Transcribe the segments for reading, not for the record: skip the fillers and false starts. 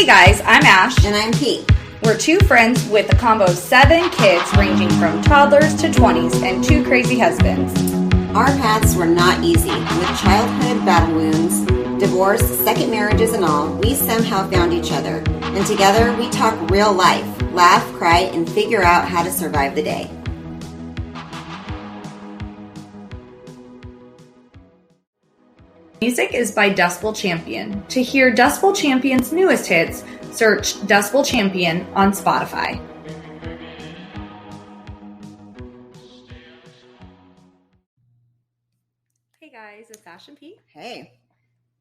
Hey guys, I'm Ash. And I'm Pete. We're two friends with a combo of 7 kids ranging from toddlers to 20s and 2 crazy husbands. Our paths were not easy. With childhood battle wounds, divorce, second marriages and all, we somehow found each other. And together we talk real life, laugh, cry, and figure out how to survive the day. Music is by Dust Bowl Champion. To hear Dust Bowl Champion's newest hits, search Dust Bowl Champion on Spotify. Hey guys, it's Ash and Pete. Hey.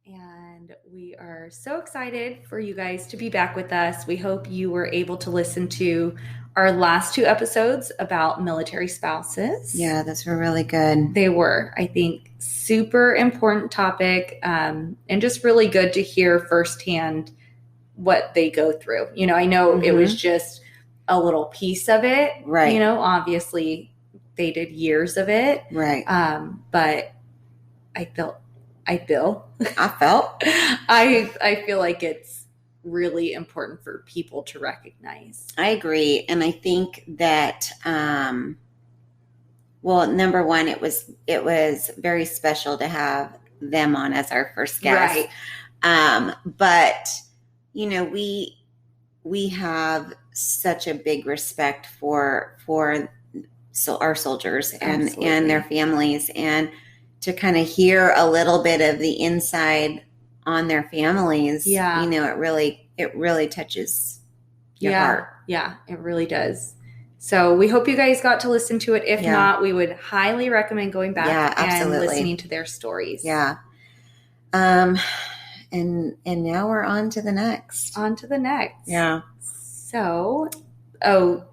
And we are so excited for you guys to be back with us. We hope you were able to listen to our last 2 episodes about military spouses. Yeah, those were really good. They were, I think, super important topic, and just really good to hear firsthand what they go through. You know, I know it was just a little piece of it. Right. You know, obviously they did years of it. Right. But I feel like it's really important for people to recognize. I agree. And I think that, well, number one, it was very special to have them on as our first guest. Right. But, you know, we have such a big respect for our soldiers and their families, and to kind of hear a little bit of the inside on their families, you know, it really touches your heart. Yeah, it really does. So we hope you guys got to listen to it. If not, we would highly recommend going back and listening to their stories. Yeah. And now we're on to the next. Yeah. So,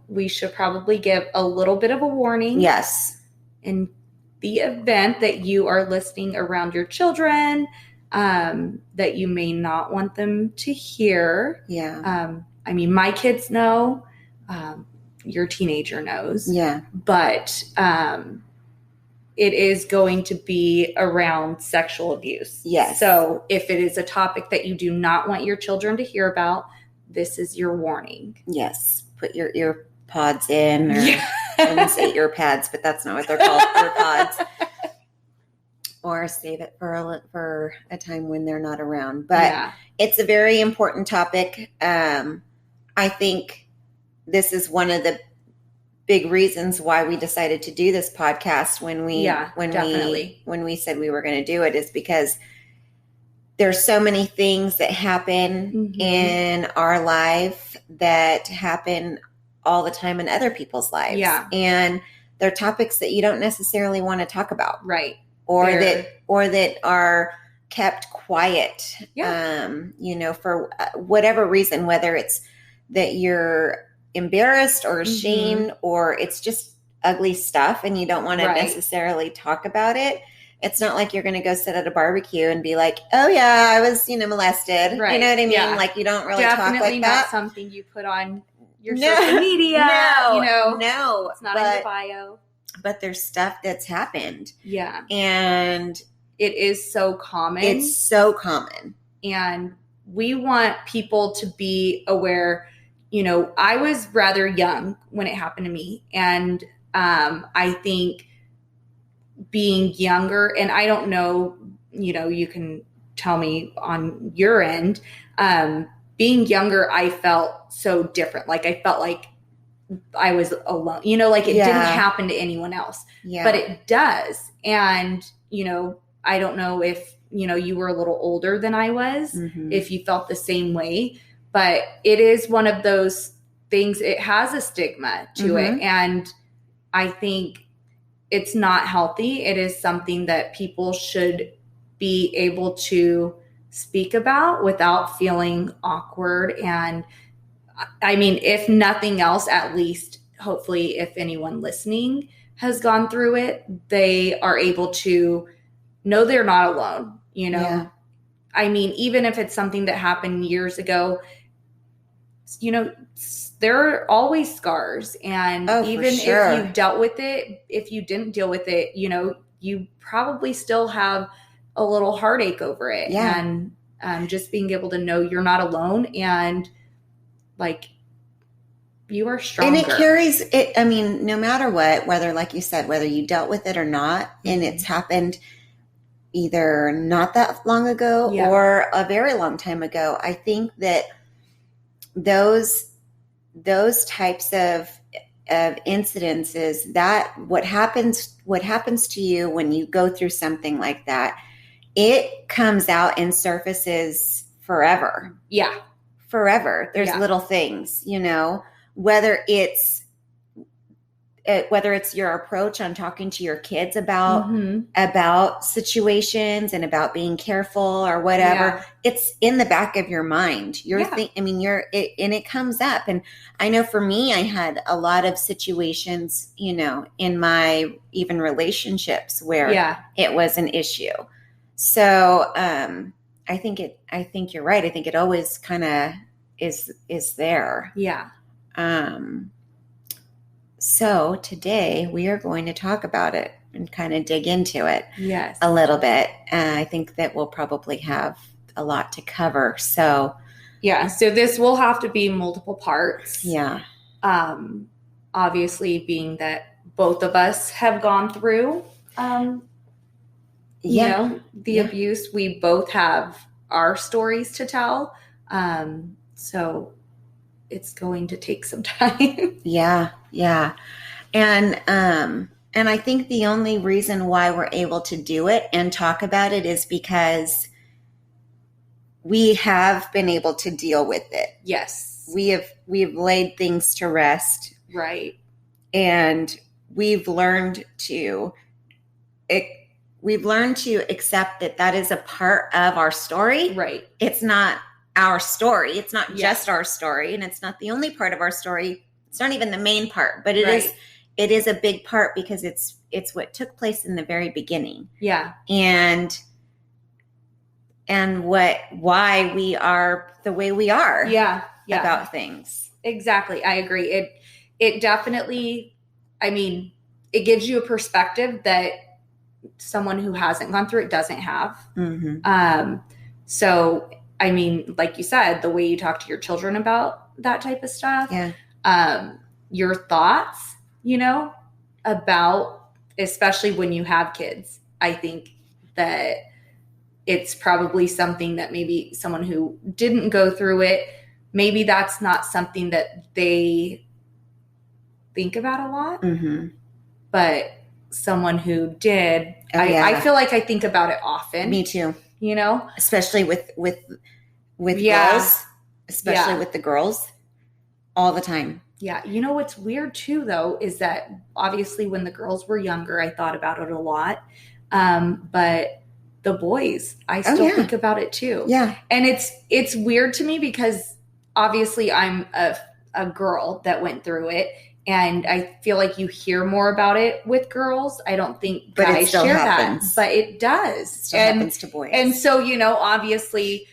we should probably give a little bit of a warning. Yes. In the event that you are listening around your children, that you may not want them to hear. Yeah. I mean, my kids know, your teenager knows. Yeah. But it is going to be around sexual abuse. Yes. So if it is a topic that you do not want your children to hear about, this is your warning. Yes. Put your ear pods in, or I wouldn't say ear pads, but that's not what they're called, ear pods. Or save it for a time when they're not around. But it's a very important topic. I think this is one of the big reasons why we decided to do this podcast when we said we were going to do it, is because there's so many things that happen in our life that happen all the time in other people's lives. Yeah. And they're topics that you don't necessarily want to talk about. Right. Or that are kept quiet, you know, for whatever reason, whether it's that you're embarrassed or ashamed, or it's just ugly stuff and you don't want to necessarily talk about it. It's not like you're going to go sit at a barbecue and be like, oh yeah, I was, molested. Right. You know what I mean? Yeah. Like, you don't really talk like that. Definitely not something you put on your social media. No. It's not in your bio. But there's stuff that's happened. Yeah. And it is so common. It's so common. And we want people to be aware. You know, I was rather young when it happened to me. And I think being younger, and I don't know, you can tell me on your end, being younger, I felt so different. Like I felt like I was alone, like it didn't happen to anyone else, but it does. And, I don't know if, you were a little older than I was, if you felt the same way, but it is one of those things. It has a stigma to it. And I think it's not healthy. It is something that people should be able to speak about without feeling awkward. And I mean, if nothing else, at least hopefully if anyone listening has gone through it, they are able to know they're not alone, Yeah. I mean, even if it's something that happened years ago, there are always scars. And even if you've dealt with it, if you didn't deal with it, you probably still have a little heartache over it. Yeah. And Just being able to know you're not alone and like you are stronger. And it carries it. I mean, no matter what, whether, like you said, whether you dealt with it or not, and it's happened either not that long ago or a very long time ago, I think that those types of incidences, that what happens to you when you go through something like that, it comes out and surfaces forever. Yeah. Forever. There's little things, whether it's your approach on talking to your kids about situations and about being careful or whatever, it's in the back of your mind. And it comes up. And I know for me, I had a lot of situations, in my even relationships where it was an issue. So, I think you're right. I think it always kind of is there. Yeah. So today we are going to talk about it and kind of dig into it a little bit. I think that we'll probably have a lot to cover. So this will have to be multiple parts. Yeah. Obviously being that both of us have gone through, the abuse, we both have our stories to tell. So it's going to take some time. Yeah. And I think the only reason why we're able to do it and talk about it is because we have been able to deal with it. Yes. We've laid things to rest. Right. And we've learned to accept that is a part of our story. Right. It's not our story. It's not just our story, and it's not the only part of our story. It's not even the main part, but it is a big part because it's what took place in the very beginning. Yeah. And why we are the way we are. Yeah. About things. Exactly. I agree. It definitely, it gives you a perspective that someone who hasn't gone through it doesn't have. Mm-hmm. So, like you said, the way you talk to your children about that type of stuff, your thoughts, about, especially when you have kids, I think that it's probably something that maybe someone who didn't go through it, maybe that's not something that they think about a lot, but someone who did, I feel like I think about it often. Me too. Especially with girls, especially with the girls, all the time. Yeah. What's weird too, though, is that obviously when the girls were younger, I thought about it a lot. But the boys, I still think about it too. Yeah. And it's weird to me because obviously I'm a girl that went through it. And I feel like you hear more about it with girls. I don't think guys share that, but it does. It still happens to boys. And so, obviously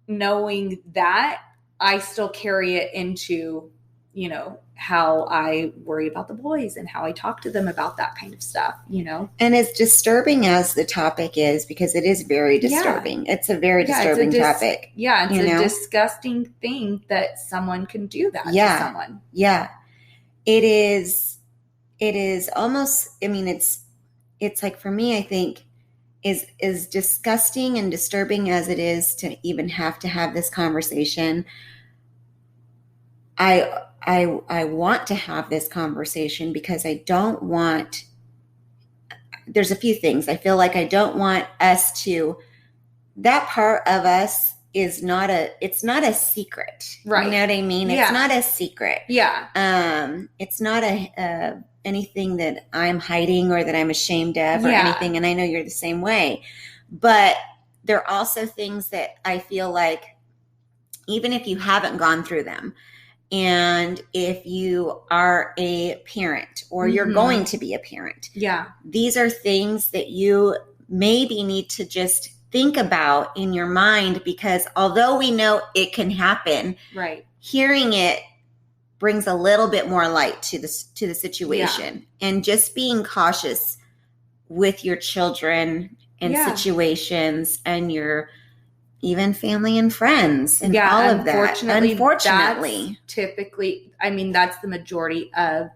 knowing that, I still carry it into, how I worry about the boys and how I talk to them about that kind of stuff, And as disturbing as the topic is, because it is very disturbing. It's a very disturbing topic. Yeah. It's a disgusting thing that someone can do that to someone. Yeah. It is almost, it's like, for me, I think is disgusting and disturbing as it is to even have to have this conversation. I want to have this conversation because I don't want, there's a few things. I feel like I don't want us to, that part of us it's not a secret. Right. You know what I mean? Yeah. It's not a secret. Yeah. It's not anything that I'm hiding or that I'm ashamed of or anything. And I know you're the same way, but there are also things that I feel like, even if you haven't gone through them, and if you are a parent or you're going to be a parent, these are things that you maybe need to just think about in your mind, because although we know it can happen, right, hearing it brings a little bit more light to the situation. And just being cautious with your children and situations and your even family and friends and all of that. Unfortunately. That's typically, I mean, that's the majority of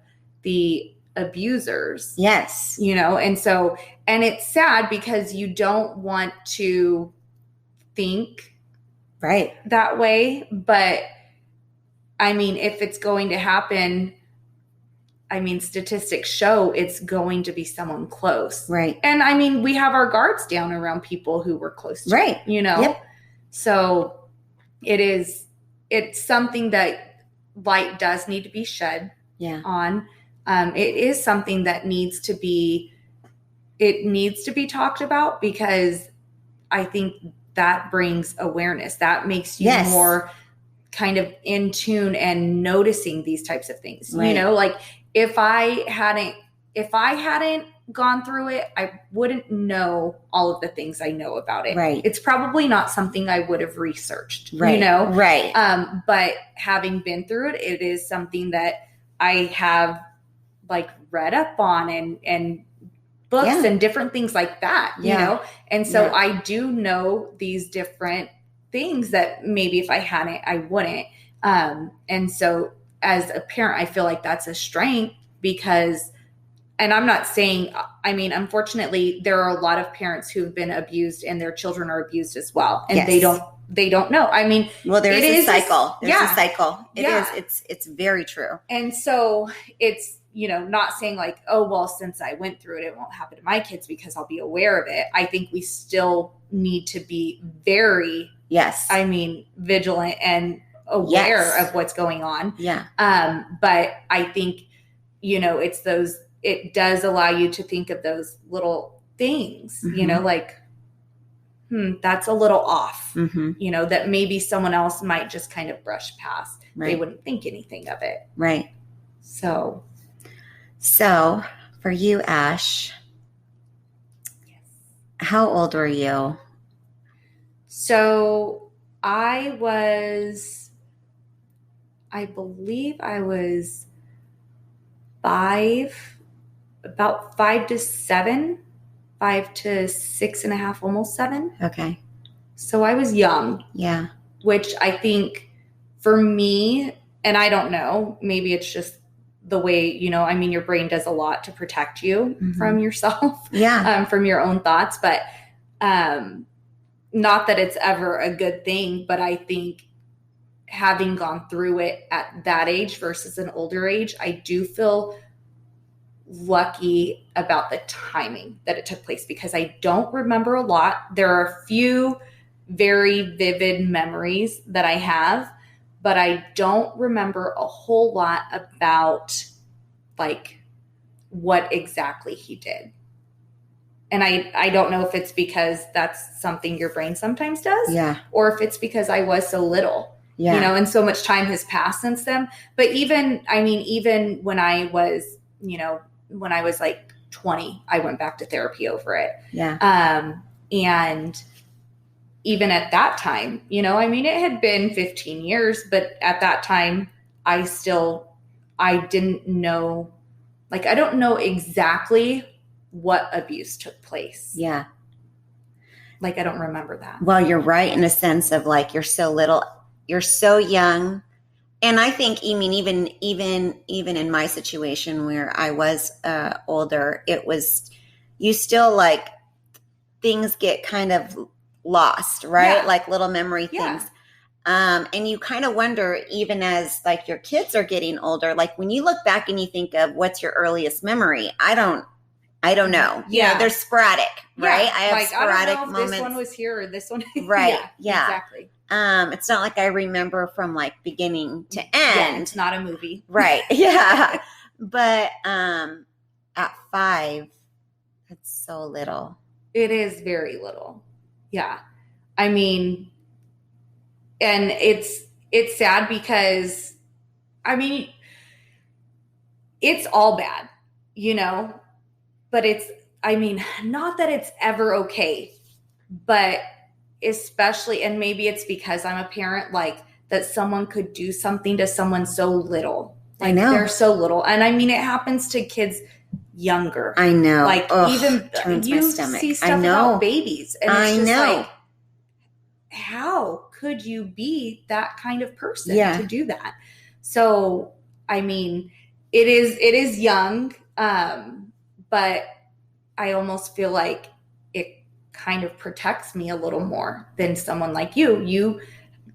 the abusers. Yes. You know, and so, and it's sad because you don't want to think right that way. But I mean, if it's going to happen, I mean, statistics show it's going to be someone close. Right. And I mean, we have our guards down around people who were close to right. You know? Yep. So it's something that light does need to be shed on. It is something that needs to be talked about, because I think that brings awareness. That makes you more kind of in tune and noticing these types of things. Right. You know, like if I hadn't gone through it, I wouldn't know all of the things I know about it. Right. It's probably not something I would have researched, right. You know? Right. But having been through it, it is something that I have like read up on and books and different things like that, you know? And so I do know these different things that maybe if I hadn't, I wouldn't. And so as a parent, I feel like that's a strength, because, and I'm not saying, I mean, unfortunately, there are a lot of parents who've been abused and their children are abused as well. And they don't know. I mean, well, there's a cycle. There's a cycle. It is. It's very true. And so it's, you know, not saying like, oh, well, since I went through it, it won't happen to my kids because I'll be aware of it. I think we still need to be very, I mean, vigilant and aware of what's going on. Yeah. But I think, you know, it does allow you to think of those little things, you know, like, that's a little off, you know, that maybe someone else might just kind of brush past. Right. They wouldn't think anything of it. Right. So for you, Ash, how old were you? So I believe I was about 5 to 7, 5 to 6.5, almost 7. Okay. So I was young. Yeah. Which I think for me, and I don't know, maybe it's just the way, you know, I mean, your brain does a lot to protect you from yourself, from your own thoughts, but not that it's ever a good thing, but I think having gone through it at that age versus an older age, I do feel lucky about the timing that it took place, because I don't remember a lot. There are a few very vivid memories that I have, but I don't remember a whole lot about like what exactly he did. And I don't know if it's because that's something your brain sometimes does, or if it's because I was so little, you know, and so much time has passed since then. But even when I was, you know, when I was like 20, I went back to therapy over it. Yeah. And even at that time, you know, I mean, it had been 15 years, but at that time, I didn't know, like, I don't know exactly what abuse took place. Yeah. Like, I don't remember that. Well, you're right in a sense of like, you're so little, you're so young. And I think, I mean, even in my situation where I was older, it was, you still like, things get kind of lost, right? Yeah. Like little memory things. Yeah. And you kind of wonder, even as like your kids are getting older, like when you look back and you think of what's your earliest memory, I don't know. Yeah. You know, they're sporadic, right? I have like, sporadic I don't know if moments. This one was here or this one. Right. Yeah. Exactly. It's not like I remember from like beginning to end. Yeah, it's not a movie. Right. Yeah. But at 5, that's so little. It is very little. Yeah. I mean, and it's sad because, I mean, it's all bad, you know, but it's, I mean, not that it's ever okay, but especially, and maybe it's because I'm a parent, like that someone could do something to someone so little. Like, I know. They're so little. And I mean, it happens to kids younger. I know. Like, even you see stuff about babies. And it's just like, how could you be that kind of person Yeah. to do that? So, I mean, it is young, but I almost feel like it kind of protects me a little more than someone like you. You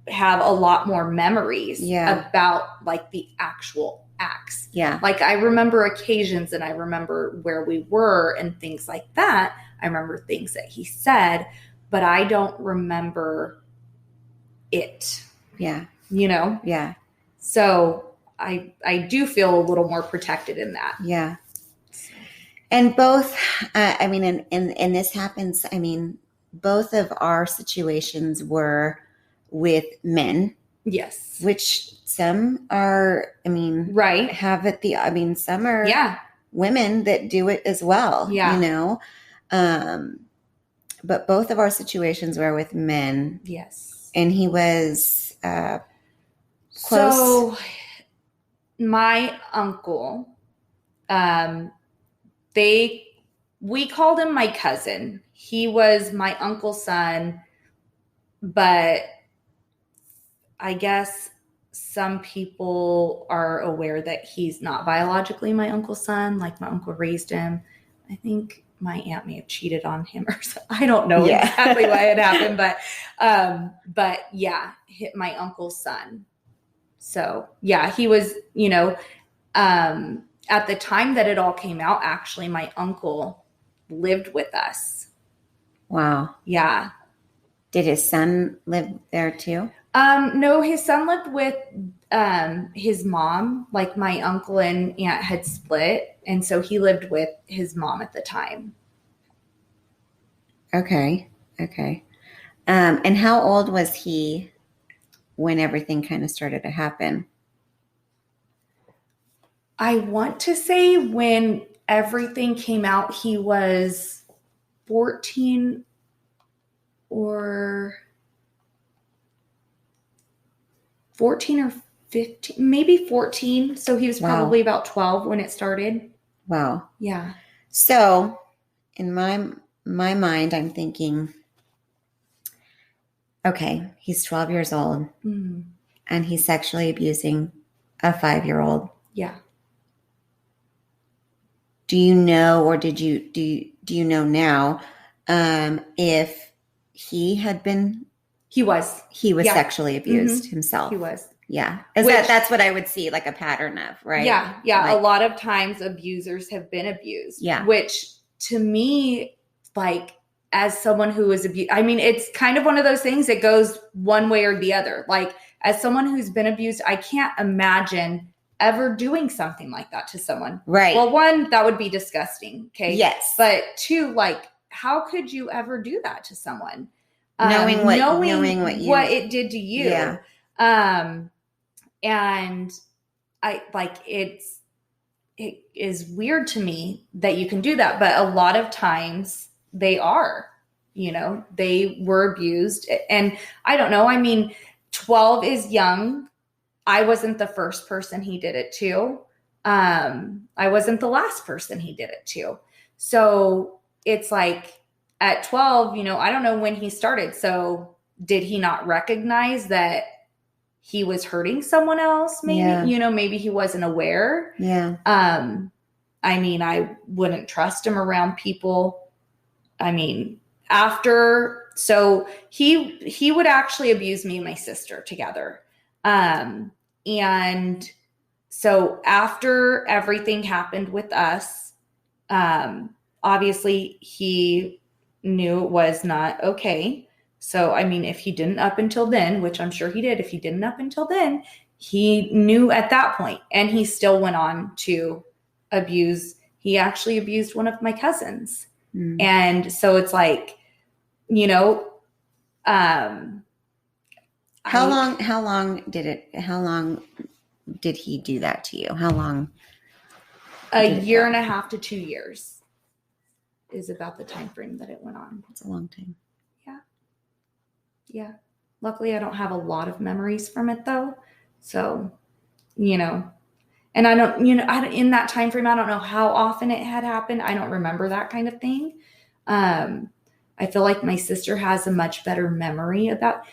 have a lot more memories about like the actual acts. Yeah. Like I remember occasions and I remember where we were and things like that. I remember things that he said, but I don't remember it. Yeah. You know? Yeah. So I do feel a little more protected in that. Yeah. And both, I mean, and this happens, I mean, both of our situations were with men. Yes. Which some are, I mean, right. have it some are women that do it as well, you know? But both of our situations were with men. Yes. And he was close. So my uncle, we called him my cousin. He was my uncle's son, but I guess some people are aware that he's not biologically my uncle's son. Like my uncle raised him. I think my aunt may have cheated on him or something. I don't know exactly why it happened, but yeah, hit my uncle's son. So yeah, he was, you know, at the time that it all came out, actually, my uncle lived with us. Wow. Yeah. Did his son live there too? No, his son lived with his mom. Like my uncle and aunt had split, and so he lived with his mom at the time. Okay. And how old was he when everything kind of started to happen? I want to say when everything came out, he was 14 or 15, maybe 14. So he was probably about 12 when it started. Wow. Yeah. So in my mind, I'm thinking, okay, he's 12 years old and he's sexually abusing a 5-year-old. Yeah. Do you know, or do you know now, if he had been? He was sexually abused himself. He was. Yeah. That's what I would see, like a pattern of, right? Yeah. Like, a lot of times abusers have been abused. Yeah. Which to me, like as someone who is abused, I mean, it's kind of one of those things that goes one way or the other. Like as someone who's been abused, I can't imagine ever doing something like that to someone. Right. Well, one, that would be disgusting. Okay. Yes. But two, like, how could you ever do that to someone? Knowing what it did to you. Yeah. And I like it is weird to me that you can do that, but a lot of times they are, you know, they were abused. And I don't know. I mean, 12 is young. I wasn't the first person he did it to. I wasn't the last person he did it to. So it's like at 12, you know, I don't know when he started. So did he not recognize that he was hurting someone else? Maybe, you know, maybe he wasn't aware. Yeah. I mean, I wouldn't trust him around people. I mean, so he would actually abuse me and my sister together. And so after everything happened with us, obviously he knew it was not okay. So, I mean, if he didn't up until then, which I'm sure he did, if he didn't up until then, he knew at that point, and he still went on to abuse. He actually abused one of my cousins. And so it's like, you know, how long did he do that to you? How long? A year and a half to 2 years is about the time frame that it went on. That's a long time. Yeah. Luckily, I don't have a lot of memories from it though. So, you know, and I don't, you know, in that time frame, I don't know how often it had happened. I don't remember that kind of thing. I I feel like my sister has a much better memory about,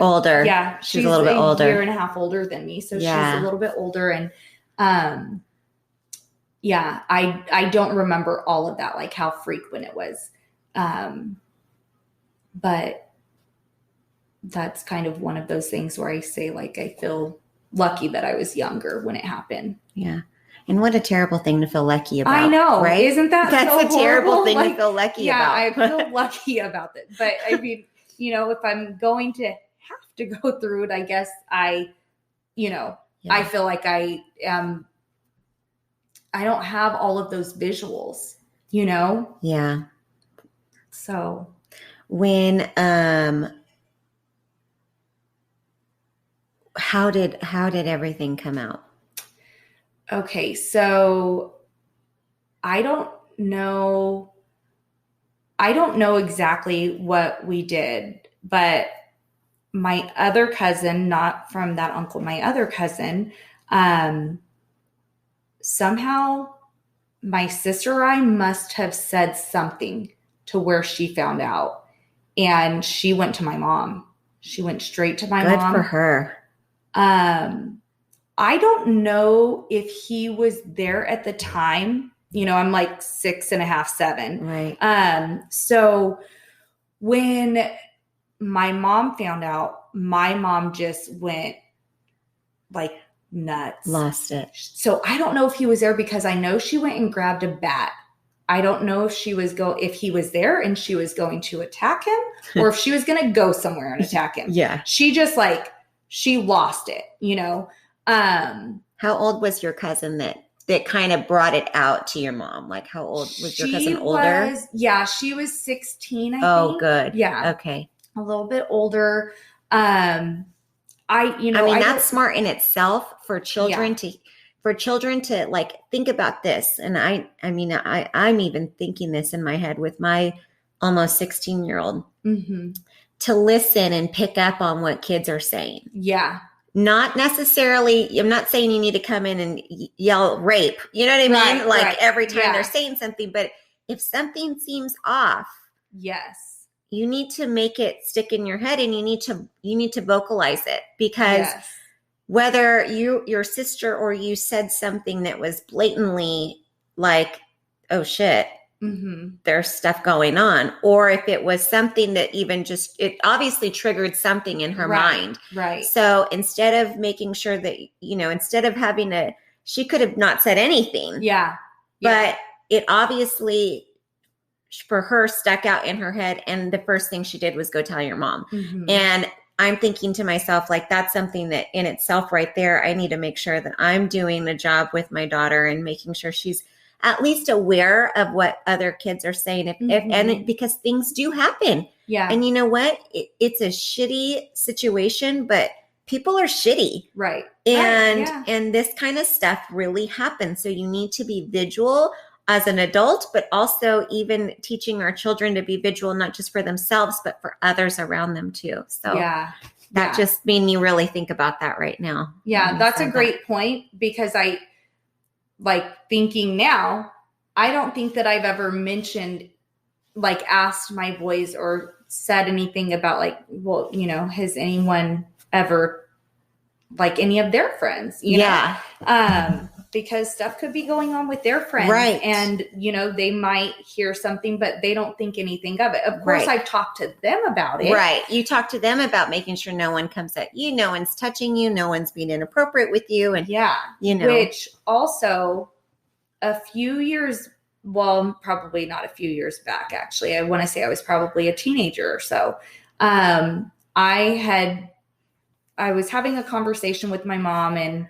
older. Yeah. She's a little bit older. Year and a half older than me. So she's a little bit older. And, yeah, I don't remember all of that, like how frequent it was. But that's kind of one of those things where I say, like, I feel lucky that I was younger when it happened. Yeah. And what a terrible thing to feel lucky about. I know. Right? Isn't that That's so a terrible horrible? thing to feel lucky about. Yeah, I feel lucky about it. But I mean, you know, if I'm going to have to go through it, I guess I feel like I don't have all of those visuals, you know? Yeah. So when, how did everything come out? Okay, so I don't know exactly what we did, but my other cousin, not from that uncle, my other cousin, somehow my sister or I must have said something to where she found out, and she went to my mom. She went straight to my mom. Good for her. I don't know if he was there at the time. You know, I'm like 6.5, 7. Right. So when my mom found out, my mom just went like nuts. Lost it. So I don't know if he was there, because I know she went and grabbed a bat. I don't know if if he was there and she was going to attack him, or if she was going to go somewhere and attack him. Yeah. She just she lost it, you know? How old was your cousin that kind of brought it out to your mom? Like, how old was your cousin? Older? She was 16, I think. Oh, good. Yeah. Okay. A little bit older. I mean, that's smart in itself for children to like think about this. And I'm even thinking this in my head with my almost 16-year-old, to listen and pick up on what kids are saying. Yeah. Not necessarily, I'm not saying you need to come in and yell rape. You know what I mean? Like every time they're saying something, but if something seems off, yes, you need to make it stick in your head, and you need to vocalize it, because whether your sister or you said something that was blatantly like, oh shit, there's stuff going on, or if it was something that even just, it obviously triggered something in her mind. Right. So instead of making sure that, instead of having she could have not said anything. Yeah. But it obviously, for her, stuck out in her head. And the first thing she did was go tell your mom. And I'm thinking to myself, like, that's something that in itself right there, I need to make sure that I'm doing a job with my daughter and making sure she's at least aware of what other kids are saying, because things do happen. Yeah. And you know what? It's a shitty situation, but people are shitty. Right. And this kind of stuff really happens. So you need to be vigilant as an adult, but also even teaching our children to be vigilant, not just for themselves, but for others around them too. So that just made me really think about that right now. Yeah. That's a great point, because thinking now, I don't think that I've ever mentioned, asked my boys or said anything about has anyone ever, any of their friends, you know? Because stuff could be going on with their friends. Right. And, they might hear something, but they don't think anything of it. Of course, I've talked to them about it. Right. You talk to them about making sure no one comes at you, no one's touching you, no one's being inappropriate with you. And which also a few years, well, probably not a few years back, actually, I want to say I was probably a teenager or so. I was having a conversation with my mom, and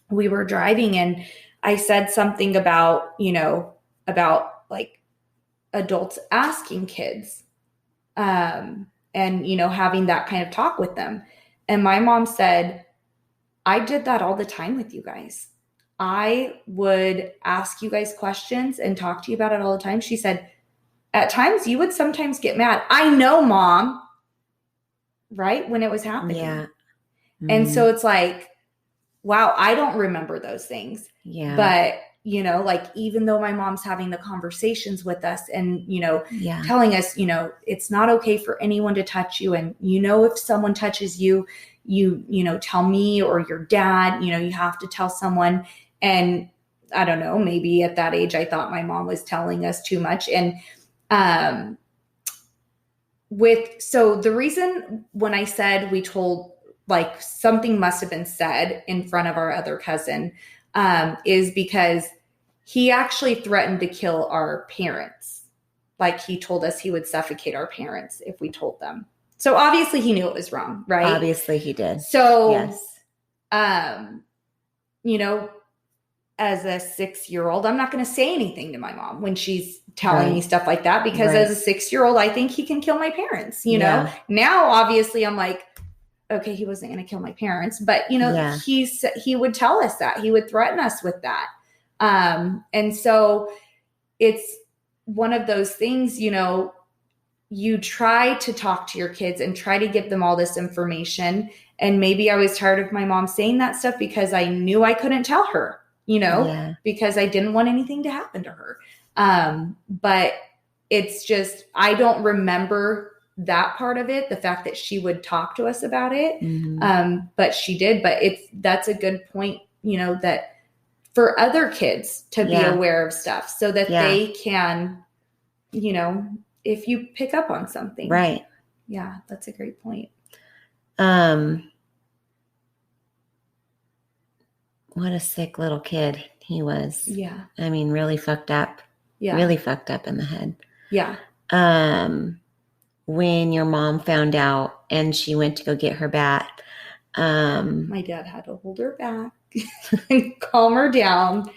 we were driving, and I said something about, adults asking kids, and, having that kind of talk with them. And my mom said, I did that all the time with you guys. I would ask you guys questions and talk to you about it all the time. She said, at times you would sometimes get mad. I know, Mom, right? When it was happening. Yeah. And so it's like, wow, I don't remember those things. Yeah. But you know, like, even though my mom's having the conversations with us and, you know, Yeah. telling us, you know, it's not okay for anyone to touch you. And, you know, if someone touches you, you know, tell me or your dad, you know, you have to tell someone. And I don't know, maybe at that age, I thought my mom was telling us too much. And, so the reason when I said we told, like, something must have been said in front of our other cousin, is because he actually threatened to kill our parents. Like, he told us he would suffocate our parents if we told them. So obviously he knew it was wrong, right? Obviously he did. So, yes. You know, as a 6-year-old, I'm not going to say anything to my mom when she's telling me stuff like that, because as a 6-year-old, I think he can kill my parents, you know? Now, obviously I'm like, okay, he wasn't going to kill my parents, but, you know, he would tell us that. He would threaten us with that. And so it's one of those things, you know, you try to talk to your kids and try to give them all this information. And maybe I was tired of my mom saying that stuff because I knew I couldn't tell her, you know, because I didn't want anything to happen to her. But it's just, I don't remember that part of it, the fact that she would talk to us about it. But she did. But that's a good point, you know, that for other kids to be aware of stuff so that they can, you know, if you pick up on something. Right. Yeah, that's a great point. What a sick little kid he was. Yeah. I mean, really fucked up. Yeah. Really fucked up in the head. Yeah. When your mom found out and she went to go get her bat, my dad had to hold her back and calm her down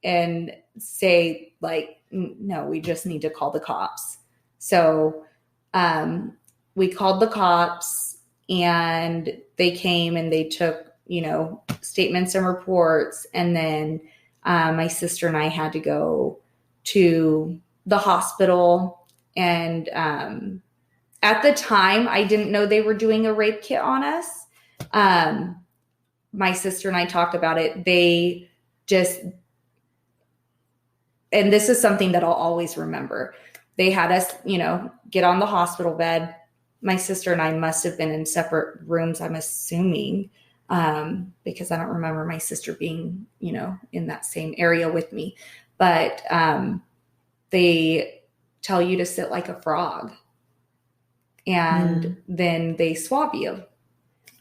and say, like, no, we just need to call the cops. So we called the cops and they came and they took, you know, statements and reports. And then my sister and I had to go to the hospital. And at the time, I didn't know they were doing a rape kit on us. My sister and I talked about it. They just, and this is something that I'll always remember. They had us, you know, get on the hospital bed. My sister and I must have been in separate rooms, I'm assuming, because I don't remember my sister being, you know, in that same area with me. But they tell you to sit like a frog. And then they swab you.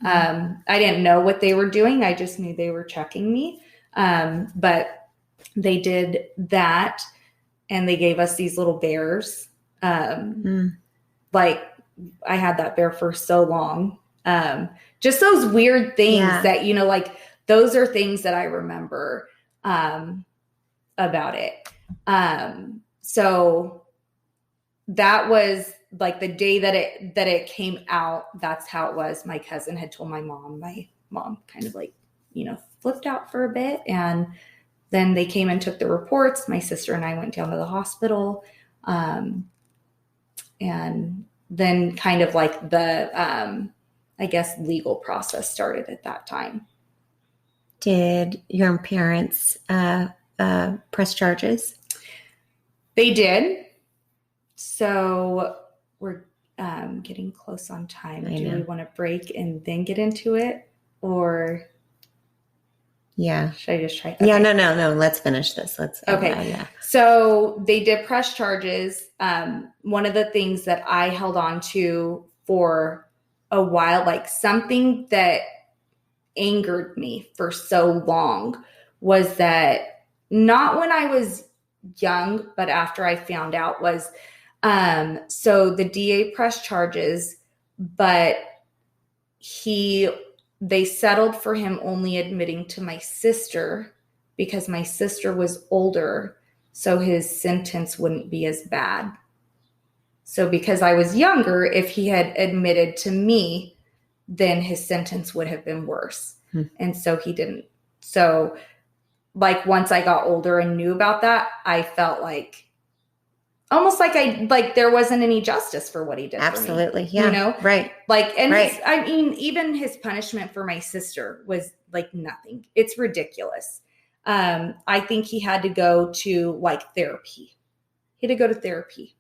I didn't know what they were doing. I just knew they were checking me. But they did that and they gave us these little bears. Like, I had that bear for so long. Just those weird things that, you know, like, those are things that I remember about it. So that was like the day that it came out. That's how it was. My cousin had told my mom. My mom kind of, like, you know, flipped out for a bit, and then they came and took the reports. My sister and I went down to the hospital, and then kind of like the I guess legal process started at that time. Did your parents press charges? They did. So we're getting close on time. Do we want to break and then get into it, or should I just try? Okay. Yeah, no. Let's finish this. Okay. So they did press charges. One of the things that I held on to for a while, like something that angered me for so long, was that not when I was young, but after I found out, was so the DA pressed charges, but they settled for him only admitting to my sister because my sister was older, so his sentence wouldn't be as bad. So because I was younger, if he had admitted to me, then his sentence would have been worse. And so he didn't. So, like, once I got older and knew about that, I felt like almost like there wasn't any justice for what he did. Absolutely. For me, yeah. You know? Right. Like, and I mean, even his punishment for my sister was like nothing. It's ridiculous. I think he had to go to like therapy. He had to go to therapy.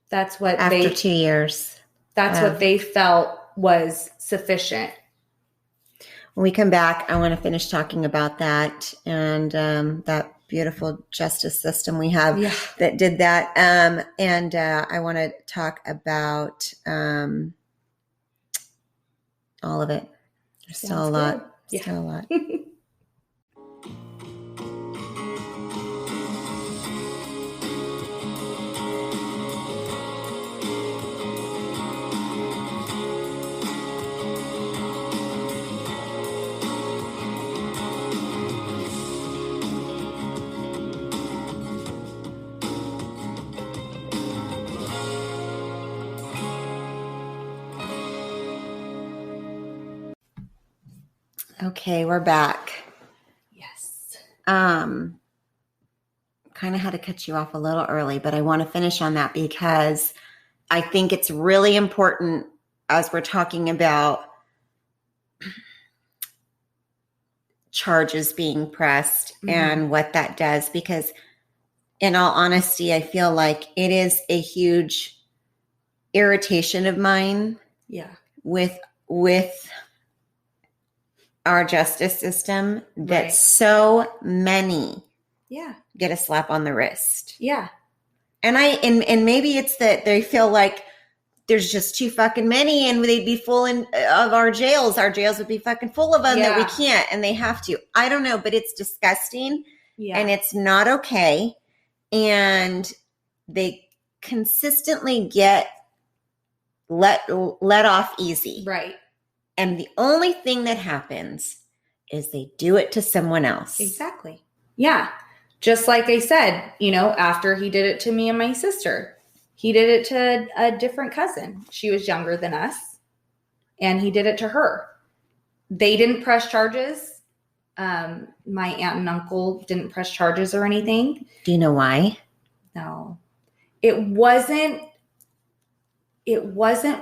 That's what After 2 years. That's what they felt was sufficient. When we come back, I want to finish talking about that and that beautiful justice system we have that did that. And I want to talk about all of it. There's still a lot. Yeah. Still a lot. Okay, we're back. Yes. Kind of had to cut you off a little early, but I want to finish on that because I think it's really important as we're talking about charges being pressed and what that does, because in all honesty, I feel like it is a huge irritation of mine with our justice system that so many get a slap on the wrist. Yeah. And and maybe it's that they feel like there's just too fucking many and they'd be full of our jails. Our jails would be fucking full of them that we can't, and they have to. I don't know, but it's disgusting and it's not okay. And they consistently get let off easy. Right. And the only thing that happens is they do it to someone else. Exactly. Yeah. Just like I said, after he did it to me and my sister, he did it to a different cousin. She was younger than us, and he did it to her. They didn't press charges. My aunt and uncle didn't press charges or anything. Do you know why? No. It wasn't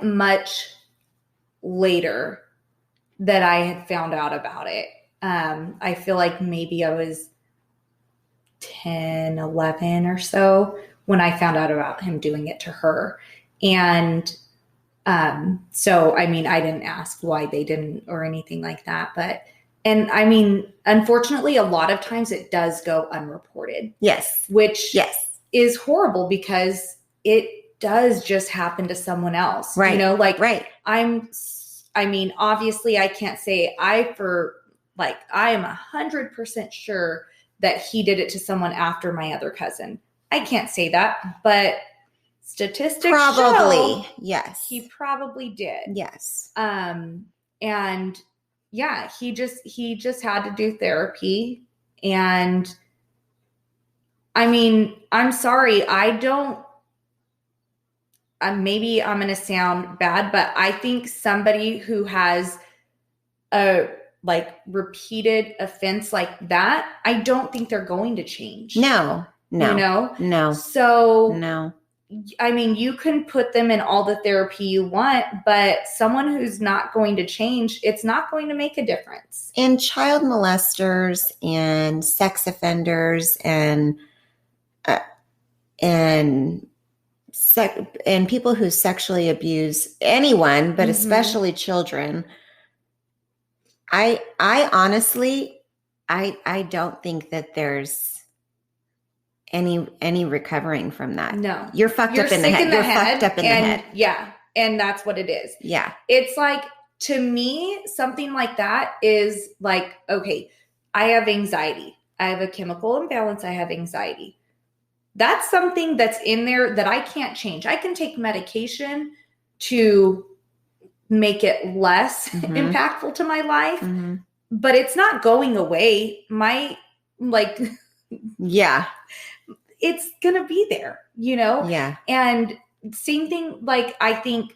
much later that I had found out about it. I feel like maybe I was 10, 11 or so when I found out about him doing it to her. And so, I mean, I didn't ask why they didn't or anything like that. And I mean, unfortunately, a lot of times it does go unreported. Yes. Which is horrible because it does just happen to someone else. Right. Right. I mean, obviously I can't say I am 100% sure that he did it to someone after my other cousin. I can't say that, but statistics show yes, he probably did. Yes. And yeah, he just had to do therapy. And I mean, I'm sorry, maybe I'm going to sound bad, but I think somebody who has a repeated offense like that, I don't think they're going to change. No. No. So, no. I mean, you can put them in all the therapy you want, but someone who's not going to change, it's not going to make a difference. And child molesters and sex offenders and people who sexually abuse anyone, but especially children. I honestly, I don't think that there's any recovering from that. No, you're fucked up in the head. You're fucked up in the head. Yeah. And that's what it is. Yeah. It's like, to me, something like that is like, okay, I have anxiety. I have a chemical imbalance. I have anxiety. That's something that's in there that I can't change. I can take medication to make it less impactful to my life, but it's not going away. It's going to be there, Yeah. And same thing, I think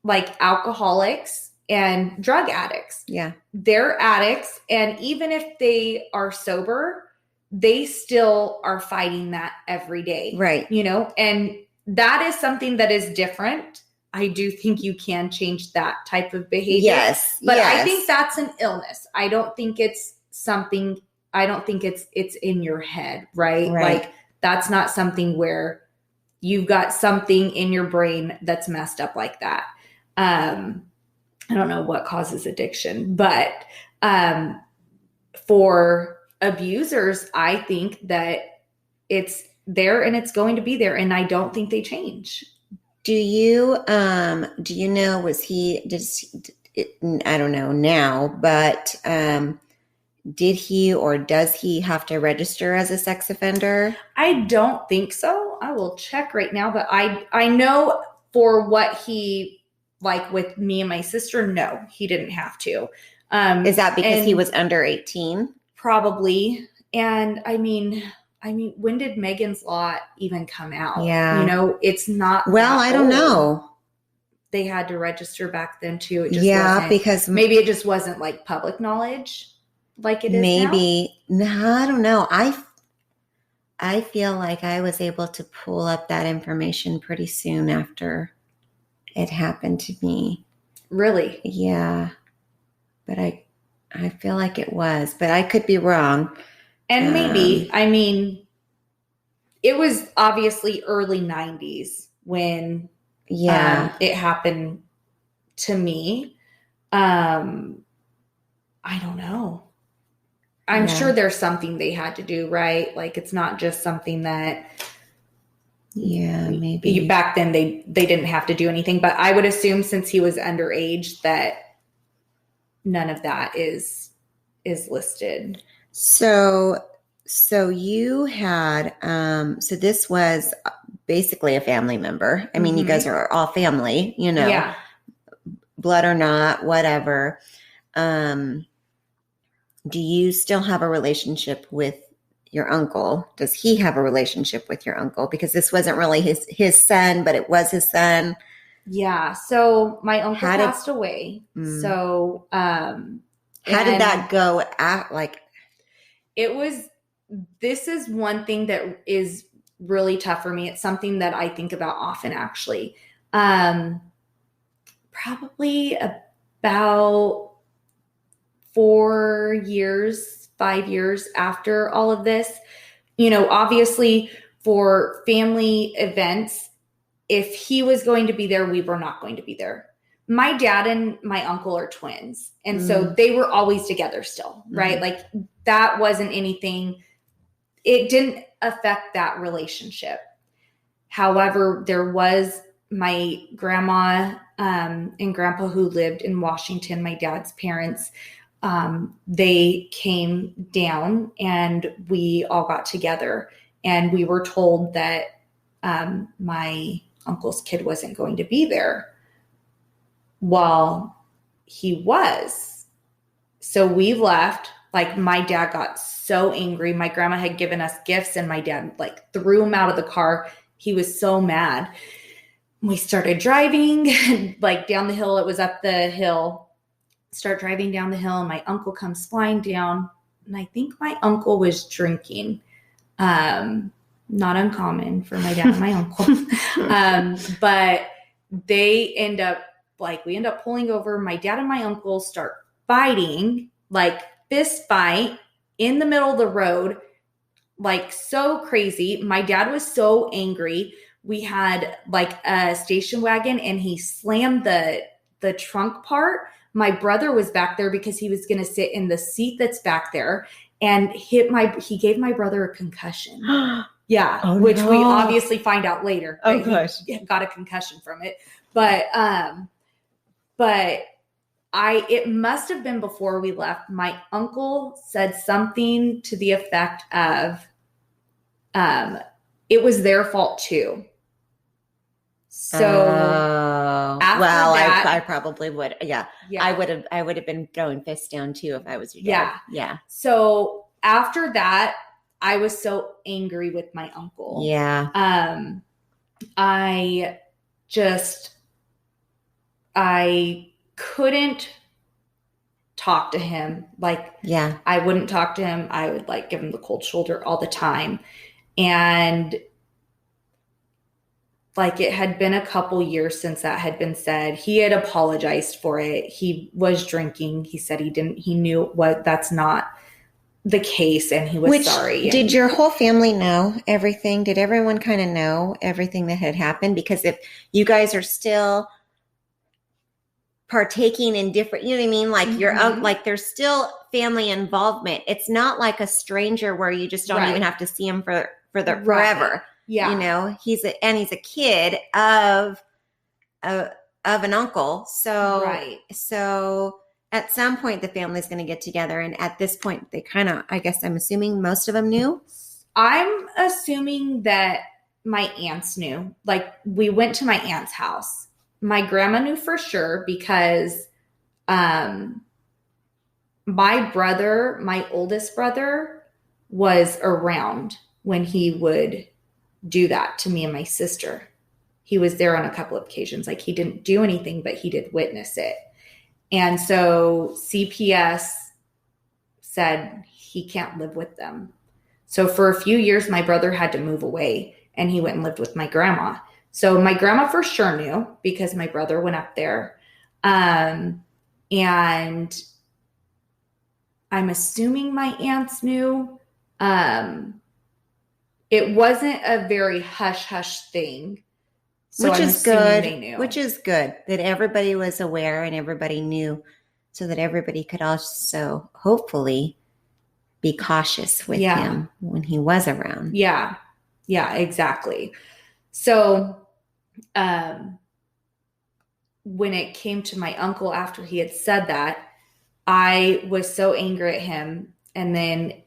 alcoholics and drug addicts. Yeah. They're addicts. And even if they are sober, they still are fighting that every day. Right. And that is something that is different. I do think you can change that type of behavior. Yes. But I think that's an illness. I don't think it's something think it's in your head, right? Right. Like that's not something where you've got something in your brain that's messed up like that. I don't know what causes addiction, but for abusers, I think that it's there and it's going to be there, and I don't think they change. Do you know, I don't know now, but did he or does he have to register as a sex offender? I don't think so. I will check right now, but I know for what he, like with me and my sister, no, he didn't have to. Is that because he was under 18? Probably. And I mean, when did Megan's Law even come out? Yeah. You know, it's not. Well, I don't know. They had to register back then too. It just wasn't, because maybe it just wasn't like public knowledge like it is maybe now. No, I don't know. I feel like I was able to pull up that information pretty soon after it happened to me. Really? Yeah. But I feel like it was, but I could be wrong. And maybe, I mean, it was obviously early 90s when it happened to me. I don't know. I'm sure there's something they had to do, right? Like it's not just something that maybe back then they didn't have to do anything, but I would assume since he was underage that none of that is listed. So you had so this was basically a family member. I mean, you guys are all family, you know. Yeah. Blood or not, whatever. Do you still have a relationship with your uncle? Does he have a relationship with your uncle? Because this wasn't really his son, but it was his son. Yeah. So my uncle passed away. So how did that go at this is one thing that is really tough for me. It's something that I think about often, actually. Probably about 5 years after all of this, you know, obviously for family events, if he was going to be there, we were not going to be there. My dad and my uncle are twins. And so they were always together still, right? Like that wasn't anything, it didn't affect that relationship. However, there was my grandma and grandpa who lived in Washington, my dad's parents. They came down and we all got together, and we were told that my uncle's kid wasn't going to be there. Well, he was. So we left. Like my dad got so angry. My grandma had given us gifts and my dad like threw him out of the car. He was so mad. We started driving like down the hill. It was up the hill. Start driving down the hill and my uncle comes flying down. And I think my uncle was drinking. Not uncommon for my dad and my uncle. But we end up pulling over. My dad and my uncle start fighting, like fist fight in the middle of the road, like so crazy. My dad was so angry. We had like a station wagon and he slammed the trunk part. My brother was back there because he was going to sit in the seat that's back there and he gave my brother a concussion. Yeah. Oh, which no. we obviously find out later. Oh gosh. He got a concussion from it. But it must have been before we left. My uncle said something to the effect of, it was their fault too. So after that, I probably would. Yeah. I would have been throwing fists down too if I was your dad. Yeah. So after that, I was so angry with my uncle. Yeah. I couldn't talk to him. Like, yeah, I wouldn't talk to him. I would like give him the cold shoulder all the time. And like it had been a couple years since that had been said. He had apologized for it. He was drinking. He said he knew that's not the case and he was Which, sorry. did your whole family know everything? Did everyone kind of know everything that had happened? Because if you guys are still partaking in different, you know what I mean? Like you're out, like there's still family involvement. It's not like a stranger where you just don't even have to see him for the forever. Yeah. You know, he's a kid of an uncle. So at some point the family's going to get together. And at this point they kind of, I guess I'm assuming most of them knew. I'm assuming that my aunts knew. Like we went to my aunt's house. My grandma knew for sure because my brother, my oldest brother, was around when he would do that to me and my sister. He was there on a couple of occasions. Like he didn't do anything, but he did witness it. And so CPS said he can't live with them. So for a few years, my brother had to move away and he went and lived with my grandma. So my grandma for sure knew because my brother went up there. And I'm assuming my aunts knew. It wasn't a very hush-hush thing. So which I'm is good. They knew. Which is good that everybody was aware and everybody knew so that everybody could also hopefully be cautious with him when he was around. Yeah. Yeah, exactly. So when it came to my uncle after he had said that, I was so angry at him. And then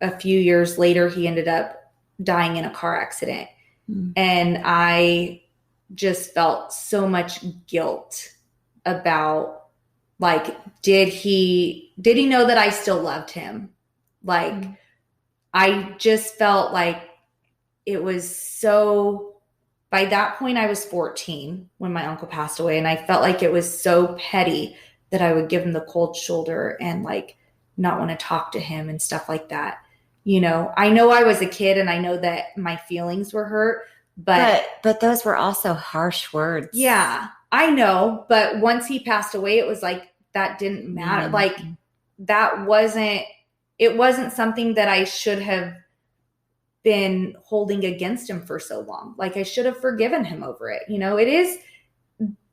a few years later, he ended up dying in a car accident. And I just felt so much guilt about, like, did he know that I still loved him? Like, I just felt like it was so... By that point, I was 14 when my uncle passed away, and I felt like it was so petty that I would give him the cold shoulder and like not want to talk to him and stuff like that. You know I was a kid and I know that my feelings were hurt, but those were also harsh words. Yeah, I know. But once he passed away, it was like that didn't matter. Like it wasn't something that I should have been holding against him for so long. Like I should have forgiven him over it. You know,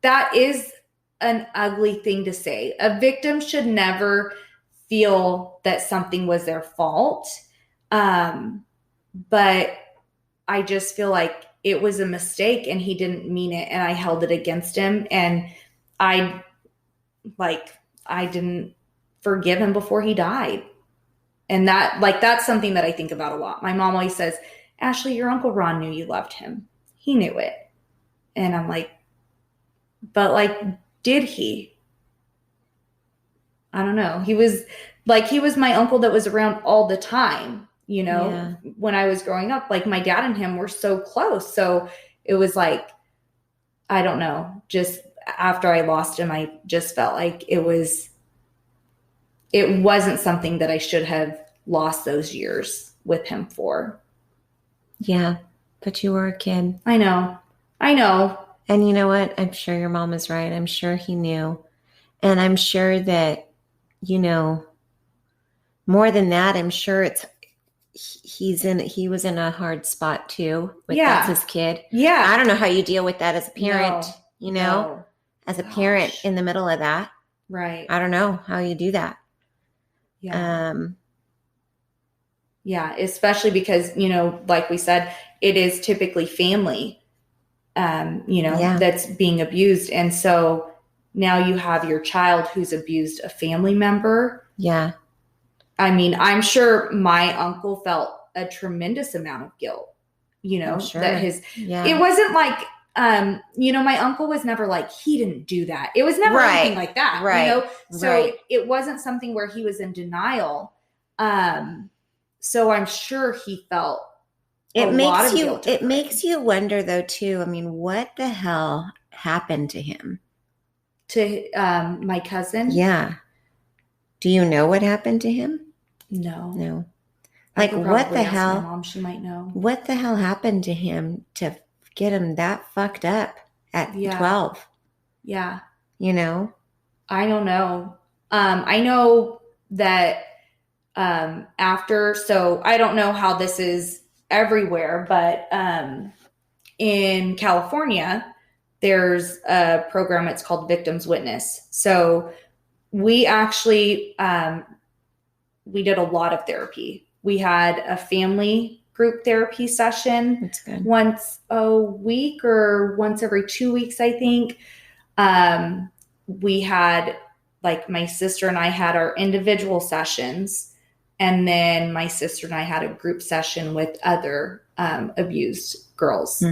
that is an ugly thing to say. A victim should never feel that something was their fault. But I just feel like it was a mistake and he didn't mean it. And I held it against him. And I didn't forgive him before he died. And that's something that I think about a lot. My mom always says, Ashley, your Uncle Ron knew you loved him. He knew it. And I'm like, but like, did he? I don't know. He was my uncle that was around all the time, you know, when I was growing up. Like my dad and him were so close. So it was like, I don't know, just after I lost him, I just felt like it wasn't something that I should have lost those years with him for. Yeah, but you were a kid. I know. And you know what? I'm sure your mom is right. I'm sure he knew. And I'm sure that, you know, more than that, I'm sure he was in a hard spot too. That's his kid. Yeah. I don't know how you deal with that as a parent, as a parent in the middle of that. Right. I don't know how you do that. Yeah. Yeah, especially because, you know, like we said, it is typically family, that's being abused. And so now you have your child who's abused a family member. Yeah. I mean, I'm sure my uncle felt a tremendous amount of guilt, that it wasn't like, my uncle was never like, he didn't do that. It was never anything like that, So it wasn't something where he was in denial. So I'm sure he felt it makes you wonder though, too. I mean, what the hell happened to him? To my cousin? Yeah. Do you know what happened to him? No. Like, what the hell? My mom, she might know. What the hell happened to him to get him that fucked up at 12? Yeah. You know? I don't know. I know that so I don't know how this is everywhere, but in California, there's a program, it's called Victims Witness. So we actually, we did a lot of therapy. We had a family group therapy session. That's good. Once a week or once every 2 weeks, I think. We had, like, my sister and I had our individual sessions, and then my sister and I had a group session with other abused girls.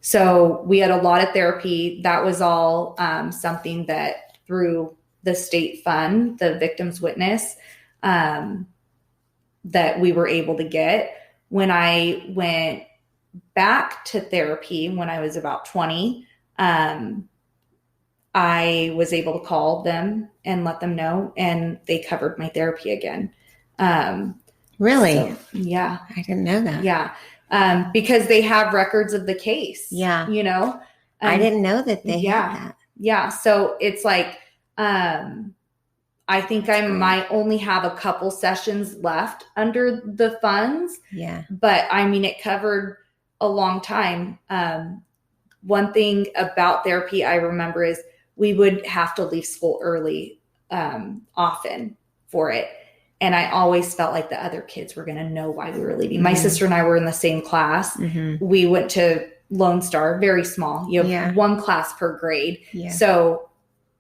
So we had a lot of therapy. That was all something that through the state fund, the Victims Witness, that we were able to get. When I went back to therapy when I was about 20, I was able to call them and let them know, and they covered my therapy again. Really? So, yeah. I didn't know that. Yeah. Because they have records of the case. Yeah. You know? I didn't know that they had that. Yeah. So it's like, I think I might only have a couple sessions left under the funds. Yeah. But I mean, it covered a long time. One thing about therapy I remember is we would have to leave school early, often for it. And I always felt like the other kids were going to know why we were leaving. My sister and I were in the same class. We went to Lone Star, very small. You have one class per grade. Yeah. So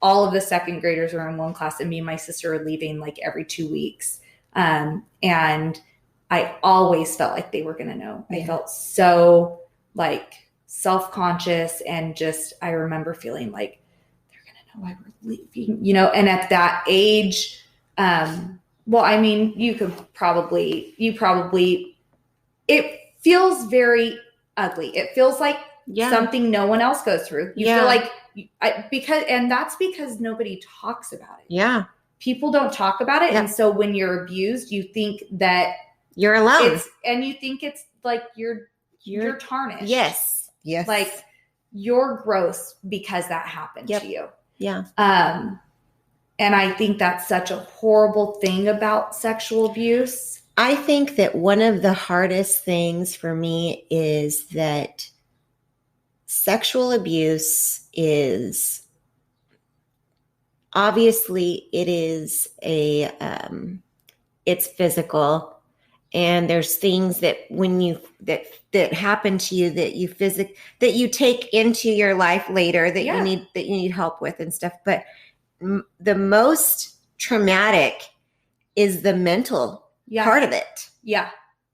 all of the second graders were in one class, and me and my sister were leaving like every 2 weeks. And I always felt like they were going to know. I felt so like self-conscious, and just, I remember feeling like they're going to know why we're leaving, you know? And at that age, well, I mean, you probably, it feels very ugly. It feels like something no one else goes through. You feel like, that's because nobody talks about it. Yeah. People don't talk about it. And so when you're abused, you think that you're alone. And you think it's like you're tarnished. Yes. Yes. Like you're gross because that happened to you. Yeah. And I think that's such a horrible thing about sexual abuse. I think that one of the hardest things for me is that sexual abuse is obviously it's physical, and there's things that that happen to you that you take into your life later that you need help with and stuff. But the most traumatic is the mental part of it. Yeah.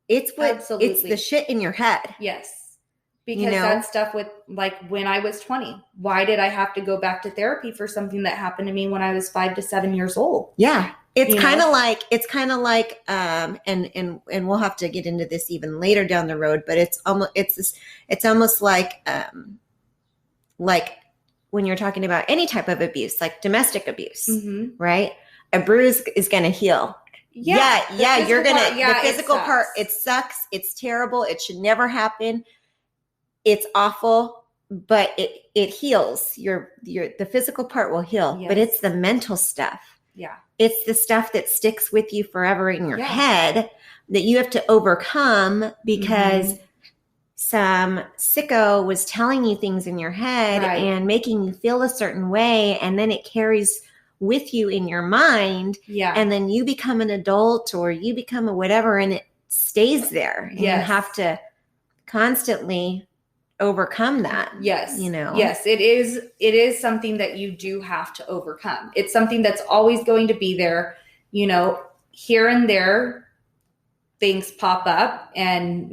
It's the shit in your head. Yes. Because that stuff with, like, when I was 20, why did I have to go back to therapy for something that happened to me when I was 5 to 7 years old? Yeah. It's kind of like, and we'll have to get into this even later down the road, but it's almost like when you're talking about any type of abuse, like domestic abuse, right? A bruise is going to heal. Yeah. The physical part, it sucks. It's terrible. It should never happen. It's awful, but it heals. The physical part will heal, but it's the mental stuff. Yeah. It's the stuff that sticks with you forever in your head that you have to overcome because some sicko was telling you things in your head and making you feel a certain way. And then it carries with you in your mind. Yeah. And then you become an adult or you become a whatever, and it stays there. And you have to constantly overcome that. Yes. Yes, it is something that you do have to overcome. It's something that's always going to be there. Here and there things pop up, and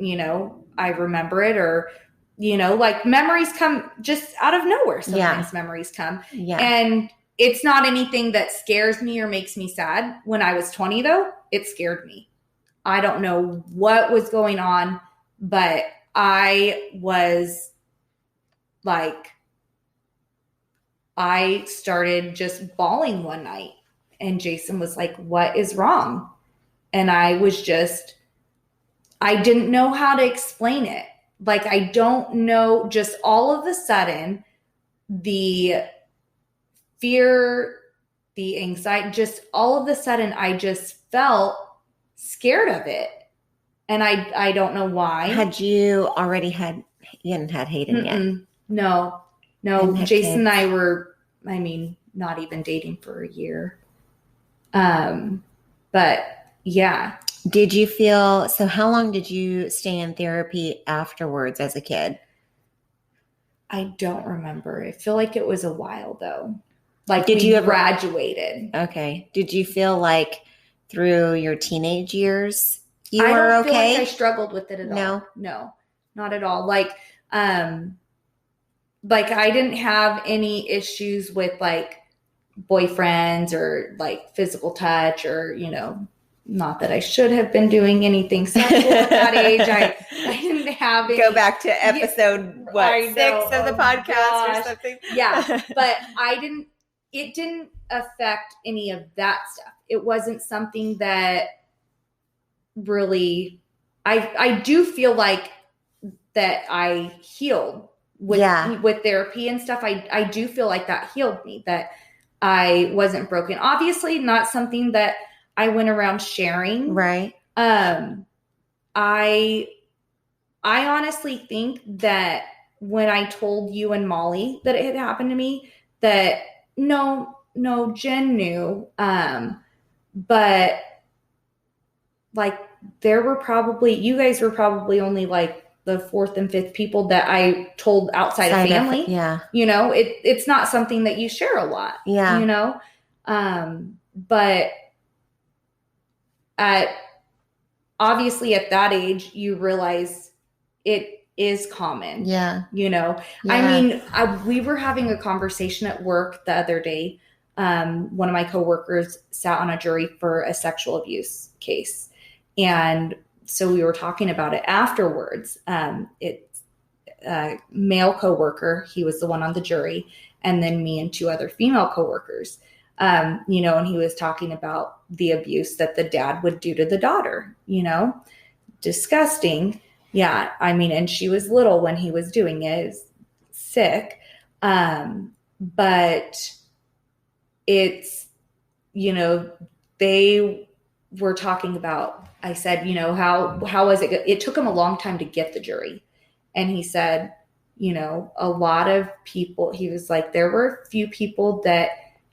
I remember it, or like memories come just out of nowhere. Sometimes memories come. And it's not anything that scares me or makes me sad. When I was 20 though, it scared me. I don't know what was going on, but I was like, I started just bawling one night, and Jason was like, "What is wrong?" And I didn't know how to explain it. Like, I don't know, just all of a sudden, the fear, the anxiety, just all of a sudden, I just felt scared of it. And I don't know why. You hadn't had Hayden yet? No. Jason kids. and I were, not even dating for a year. But yeah. Did you so how long did you stay in therapy afterwards as a kid? I don't remember. I feel like it was a while though. Like did you ever graduated? Okay. Did you feel like through your teenage years you were I don't okay? feel like I struggled with it at all. No, not at all. Like I didn't have any issues with like boyfriends or like physical touch or, not that I should have been doing anything sexual at that age. I didn't have any. Go back to episode 6 of the podcast or something. Yeah. But it didn't affect any of that stuff. It wasn't something that really, I do feel like that I healed with therapy and stuff. I do feel like that healed me, that I wasn't broken. Obviously not something that I went around sharing. Right. I honestly think that when I told you and Molly that it had happened to me, that no, Jen knew. But like you guys were probably only like the 4th and 5th people that I told outside of family. It's not something that you share a lot. Yeah. But obviously at that age, you realize it is common. Yeah. We were having a conversation at work the other day. One of my coworkers sat on a jury for a sexual abuse case. And so we were talking about it afterwards. It's a male coworker. He was the one on the jury. And then me and 2 other female coworkers. And he was talking about the abuse that the dad would do to the daughter, disgusting. Yeah. and she was little when he was doing it. It's sick. But it's, they were talking about, I said, how was it? It took him a long time to get the jury. And he said, a lot of people, he was like, there were a few people that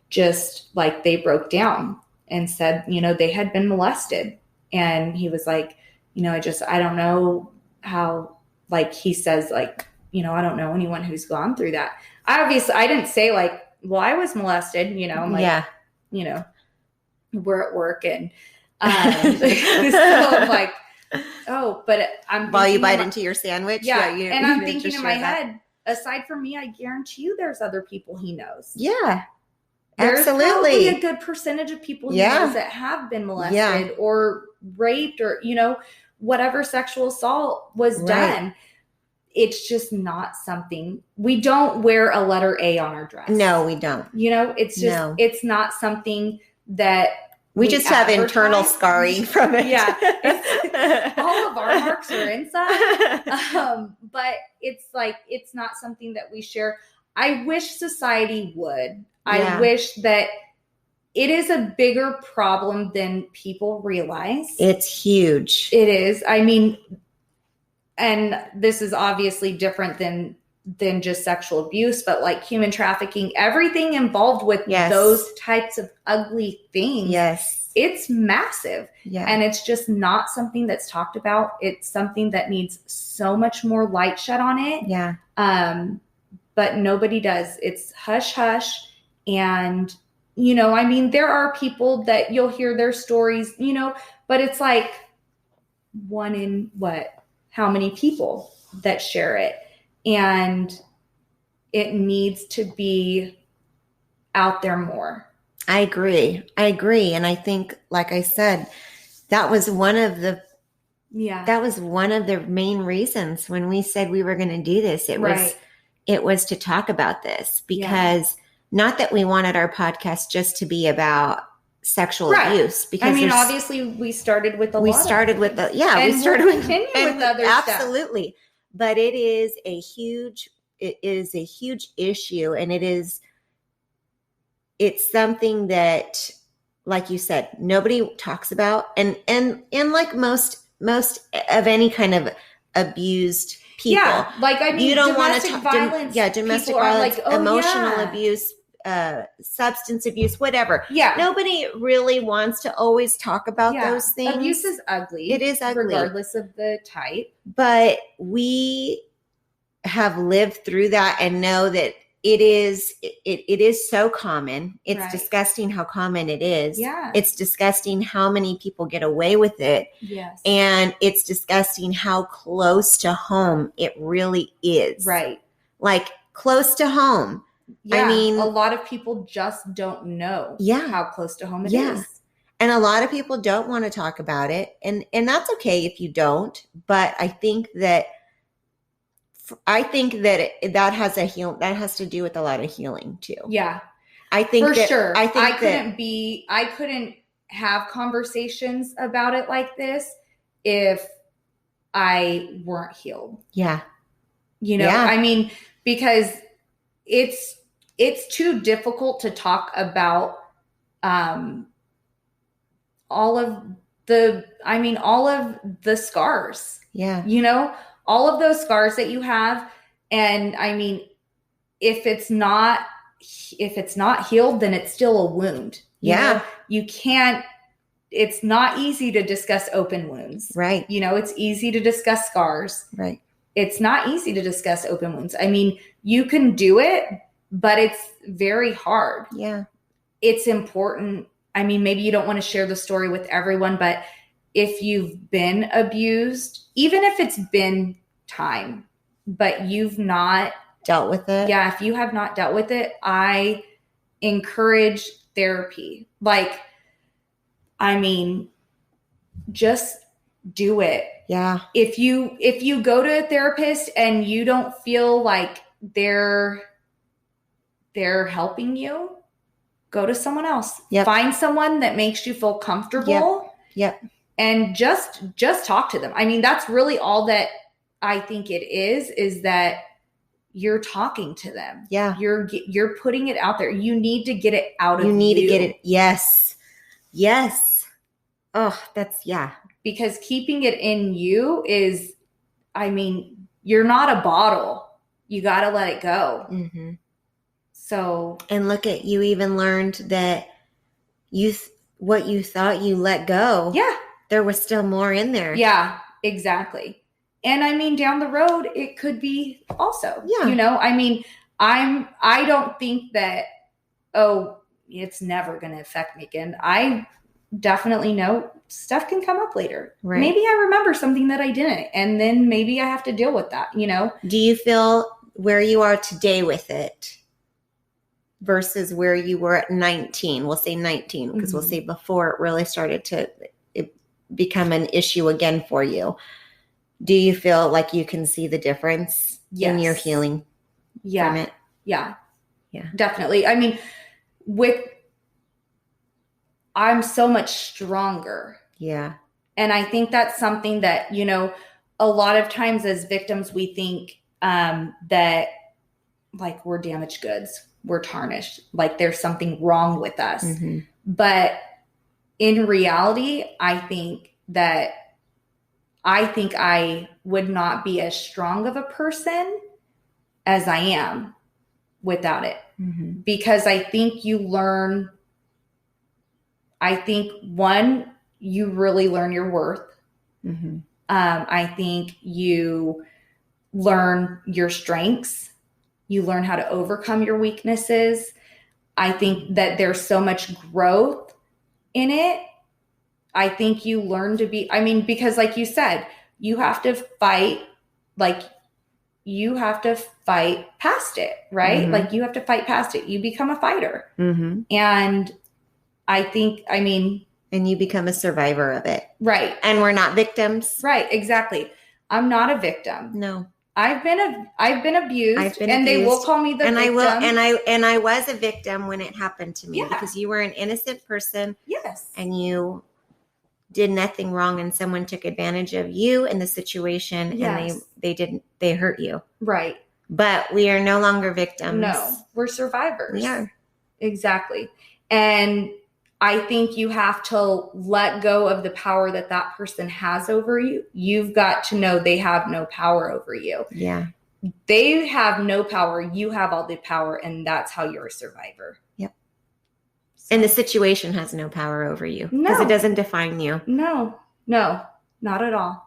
just like, they broke down and said, they had been molested. And he was like, I don't know how, like, he says, like, I don't know anyone who's gone through that. I didn't say like, well, I was molested, I'm like, we're at work and, so I'm like, oh, but I'm while you bite into your sandwich. Yeah. And I'm thinking in my head, aside from me, I guarantee you there's other people he knows. Yeah. There's absolutely probably a good percentage of people he knows that have been molested or raped or, whatever sexual assault was done. It's just not something, we don't wear a letter A on our dress. No, we don't. It's just, it's not something that we just have internal scarring from it. Yeah. All of our marks are inside. But it's like, it's not something that we share. I wish society would. I wish that it is a bigger problem than people realize. It's huge. It is. And this is obviously different than just sexual abuse, but like human trafficking, everything involved with those types of ugly things. Yes. It's massive. Yeah. And it's just not something that's talked about. It's something that needs so much more light shed on it. Yeah. But nobody does. It's hush hush. And, there are people that you'll hear their stories, but it's like one in how many people that share it. And it needs to be out there more. I agree. And I think, like I said, that was one of the main reasons when we said we were going to do this. It was to talk about this because not that we wanted our podcast just to be about sexual abuse, because obviously we started with we started with other stuff. Absolutely. But it is a huge issue, and it's something that like you said, nobody talks about, and like most of any kind of abused people. Yeah, like I mean, you don't want to domestic talk. violence. Domestic people are violence, like, oh, emotional yeah. abuse, substance abuse, whatever. Yeah, Nobody really wants to always talk about yeah. those things. Abuse is ugly. It is ugly, regardless of the type. But we have lived through that and know that it is so common. It's Right. disgusting how common it is. Yeah. It's disgusting how many people get away with it. Yes. And it's disgusting how close to home it really is. Right. Like close to home. Yeah. I mean, a lot of people just don't know how close to home it is. And a lot of people don't want to talk about it. And that's okay if you don't. But I think that that has to do with a lot of healing too. Yeah. I think for sure. I couldn't have conversations about it like this if I weren't healed. Yeah. I mean, because it's too difficult to talk about all of the scars. Yeah. All of those scars that you have. And I mean, if it's not healed, then it's still a wound. You can't, it's not easy to discuss open wounds. Right. It's easy to discuss scars. Right. It's not easy to discuss open wounds. I mean, you can do it, but it's very hard. Yeah. It's important. I mean, maybe you don't want to share the story with everyone, but if you've been abused, even if it's been time, but you've not dealt with it. Yeah. If you have not dealt with it, I encourage therapy. Like, I mean, just do it. Yeah. If you go to a therapist and you don't feel like they're helping you, go to someone else. Yep. Find someone that makes you feel comfortable. Yep. And just talk to them. I mean, that's really all that I think it is that you're talking to them. Yeah. You're putting it out there. You need to get it out of you. You need to get it. Yes. Yes. Oh, yeah. Because keeping it in you is, I mean, you're not a bottle. You got to let it go. Mm-hmm. So. And look at, you even learned that what you thought you let go. Yeah. There was still more in there. Yeah, exactly. And I mean, down the road, it could be also, I mean, I don't think that, it's never going to affect me again. I definitely know stuff can come up later. Right. Maybe I remember something that I didn't, and then maybe I have to deal with that, Do you feel where you are today with it versus where you were at 19? We'll say 19, because we'll say before it really started to become an issue again for you. Do you feel like you can see the difference in your healing from it? Yeah, definitely. I mean, I'm so much stronger. Yeah. And I think that's something that, a lot of times as victims, we think that like we're damaged goods, we're tarnished, like there's something wrong with us. Mm-hmm. But in reality, I think I would not be as strong of a person as I am without it. Mm-hmm. Because I think one, you really learn your worth. Mm-hmm. I think you learn your strengths. You learn how to overcome your weaknesses. I think that there's so much growth in it. I think you learn to be, because like you said, you have to fight past it, right? Mm-hmm. Like you have to fight past it. You become a fighter. Mm-hmm. And I think, and you become a survivor of it. Right. And we're not victims. Right. Exactly. I'm not a victim. No. I've been abused, they will call me the victim. I was a victim when it happened to me, because you were an innocent person. Yes. And you did nothing wrong, and someone took advantage of you in the situation. Yes. And they hurt you. Right. But we are no longer victims. No, we're survivors. We are. Exactly. And I think you have to let go of the power that that person has over you. You've got to know they have no power over you. Yeah. They have no power. You have all the power, and that's how you're a survivor. Yep. So, And the situation has no power over you because it doesn't define you. No, not at all.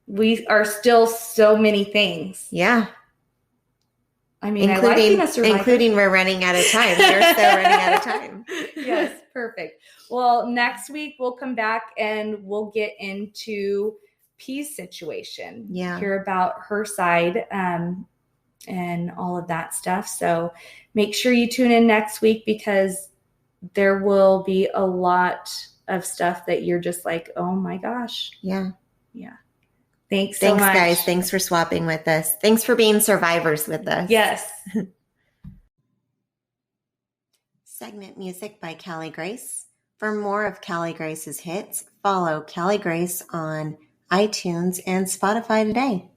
We are still so many things. Yeah. I mean, I like being a survivor. Including we're running out of time. We're still running out of time. Yes, perfect. Well, next week we'll come back and we'll get into P's situation. Yeah. Hear about her side and all of that stuff. So make sure you tune in next week because there will be a lot of stuff that you're just like, oh my gosh. Yeah. Yeah. Thanks so much. Thanks, guys. Thanks for swapping with us. Thanks for being survivors with us. Yes. Segment music by Callie Grace. For more of Callie Grace's hits, follow Callie Grace on iTunes and Spotify today.